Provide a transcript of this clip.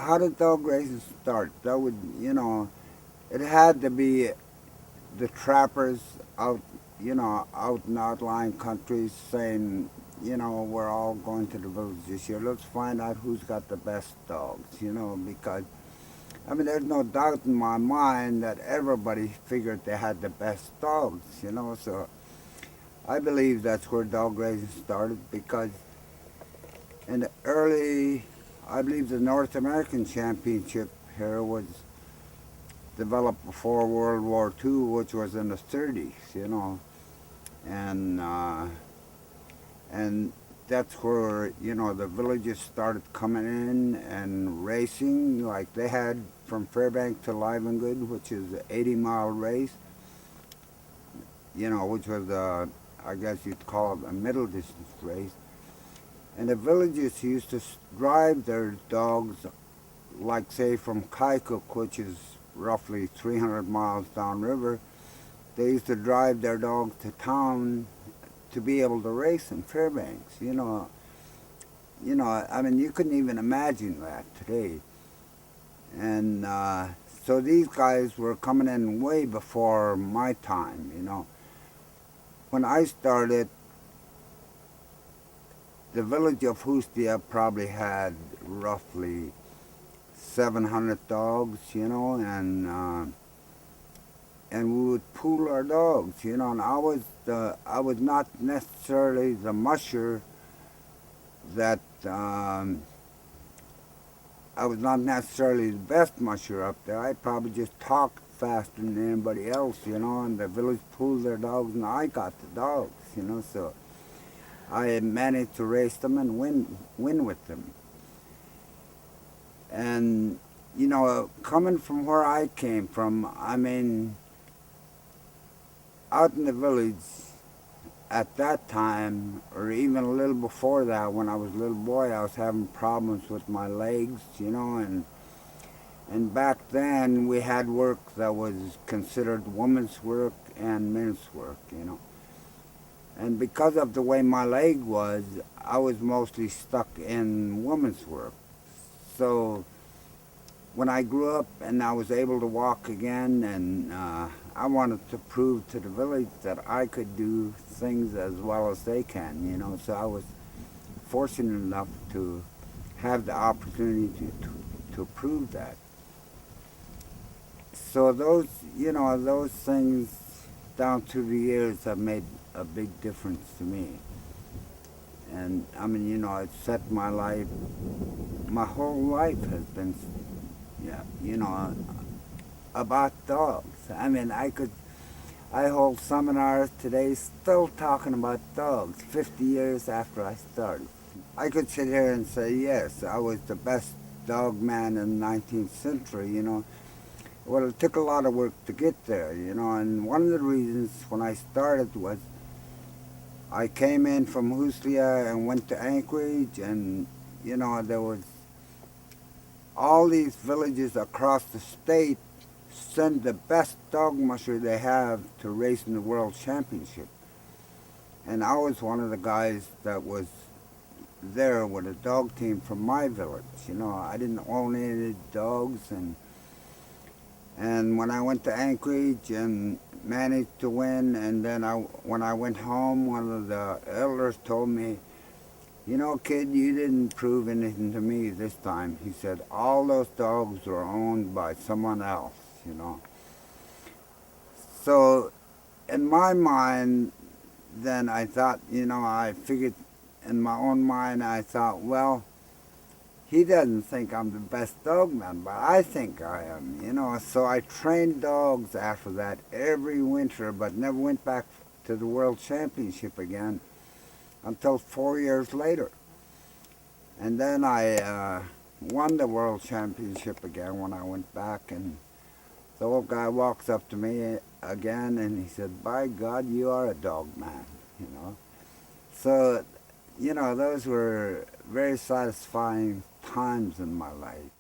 how did dog racing start? That would, it had to be the trappers out, out in outlying countries saying, we're all going to the village this year. Let's find out who's got the best dogs, because, I mean, there's no doubt in my mind that everybody figured they had the best dogs, so I believe that's where dog racing started because in the early, I believe the North American Championship here was developed before World War II, which was in the 30s, and and that's where the villages started coming in and racing. Like they had from Fairbank to Livengood, which is an 80-mile race, which was I guess you'd call it a middle distance race. And the villages used to drive their dogs, like say from Kaikook, which is roughly 300 miles downriver. They used to drive their dogs to town to be able to race in Fairbanks. I mean, you couldn't even imagine that today. And so these guys were coming in way before my time. When I started, the village of Hustia probably had roughly 700 dogs, and we would pool our dogs, and I was not necessarily the musher that I was not necessarily the best musher up there. I probably just talked faster than anybody else, and the village pooled their dogs, and I got the dogs, so I managed to race them and win with them. And coming from where I came from, I mean, out in the village at that time, or even a little before that, when I was a little boy, I was having problems with my legs, and back then we had work that was considered women's work and men's work, And because of the way my leg was, I was mostly stuck in women's work. So when I grew up and I was able to walk again, and I wanted to prove to the village that I could do things as well as they can, So I was fortunate enough to have the opportunity to prove that. So those things down through the years have made a big difference to me. And I mean, it set my life, my whole life has been, about dogs. I mean, I hold seminars today still talking about dogs 50 years after I started. I could sit here and say, yes, I was the best dog man in the 19th century, Well, it took a lot of work to get there, and one of the reasons when I started was I came in from Huslia and went to Anchorage, and, there was all these villages across the state send the best dog musher they have to race in the World Championship. And I was one of the guys that was there with a dog team from my village. I didn't own any dogs, and when I went to Anchorage and managed to win, and then when I went home, one of the elders told me, kid, you didn't prove anything to me this time. He said, all those dogs were owned by someone else, So in my mind, then I thought, I figured in my own mind, I thought, well, he doesn't think I'm the best dog man, but I think I am, So I trained dogs after that every winter, but never went back to the World Championship again until 4 years later. And then I won the World Championship again when I went back, and the old guy walks up to me again and he said, by God, you are a dog man, So, those were very satisfying times in my life.